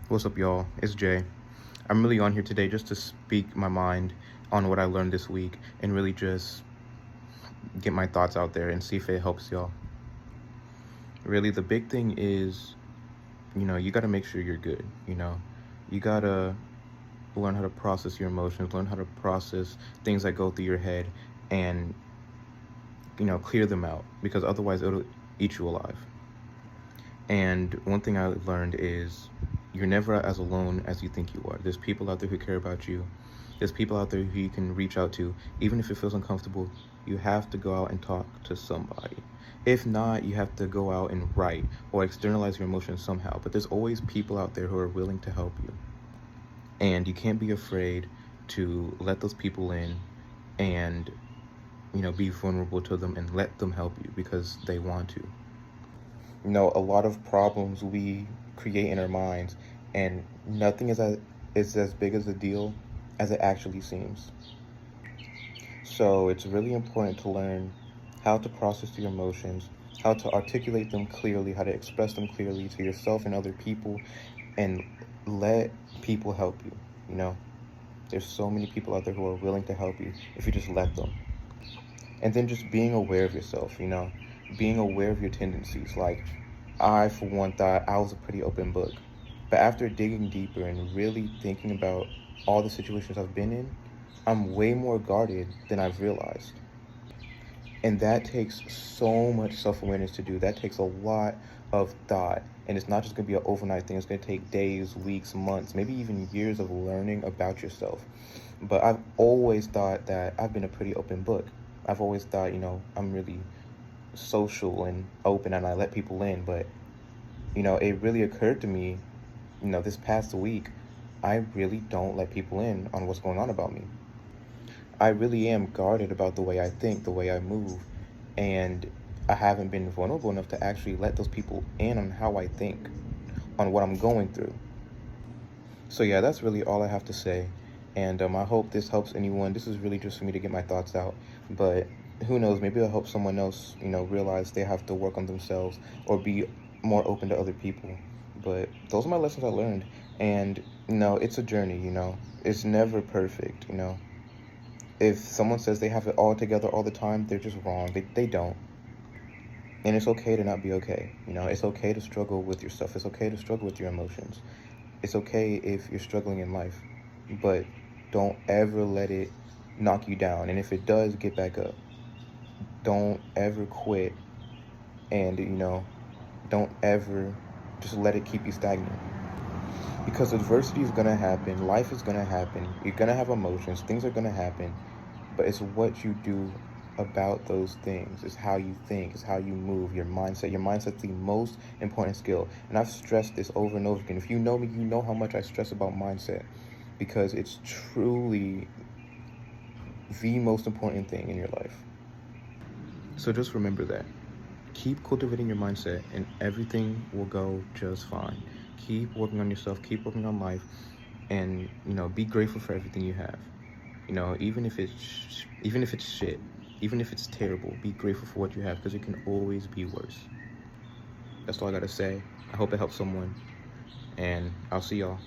What's up, y'all? It's Jay. I'm really on here today just to speak my mind on what I learned this week and really just get my thoughts out there and see if it helps y'all. Really, the big thing is, you got to make sure you're good. You got to learn how to process your emotions, learn how to process things that go through your head and, clear them out because otherwise it'll eat you alive. And one thing I learned is you're never as alone as you think you are. There's people out there who care about you. There's people out there who you can reach out to. Even if it feels uncomfortable, you have to go out and talk to somebody. If not, you have to go out and write or externalize your emotions somehow. But there's always people out there who are willing to help you. And you can't be afraid to let those people in and, be vulnerable to them and let them help you because they want to. A lot of problems we create in our minds, and nothing is as big as a deal as it actually seems. So it's really important to learn how to process your emotions, how to articulate them clearly, how to express them clearly to yourself and other people, and let people help you. There's so many people out there who are willing to help you if you just let them. And then just being aware of yourself, being aware of your tendencies. Like, I, for one, thought I was a pretty open book. But after digging deeper and really thinking about all the situations I've been in, I'm way more guarded than I've realized. And that takes so much self-awareness to do. That takes a lot of thought. And it's not just going to be an overnight thing. It's going to take days, weeks, months, maybe even years of learning about yourself. But I've always thought that I've been a pretty open book. I've always thought, I'm really social and open and I let people in. But, it really occurred to me, this past week, I really don't let people in on what's going on about me. I really am guarded about the way I think, the way I move, and I haven't been vulnerable enough to actually let those people in on how I think, on what I'm going through. So yeah, that's really all I have to say, and I hope this helps anyone. This is really just for me to get my thoughts out, but who knows, maybe it'll help someone else, realize they have to work on themselves or be more open to other people. But those are my lessons I learned, and, it's a journey, it's never perfect, If someone says they have it all together all the time, they're just wrong. They don't. And it's okay to not be okay. It's okay to struggle with your stuff. It's okay to struggle with your emotions. It's okay if you're struggling in life, but don't ever let it knock you down. And if it does, get back up. Don't ever quit. And, don't ever just let it keep you stagnant. Because adversity is going to happen. Life is going to happen. You're going to have emotions. Things are going to happen. But it's what you do about those things. It's how you think. It's how you move. Your mindset. Your mindset's the most important skill. And I've stressed this over and over again. If you know me, you know how much I stress about mindset. Because it's truly the most important thing in your life. So just remember that. Keep cultivating your mindset and everything will go just fine. Keep working on yourself. Keep working on life. And, be grateful for everything you have. Even if it's shit, even if it's terrible, be grateful for what you have because it can always be worse. That's all I gotta say. I hope it helps someone, and I'll see y'all.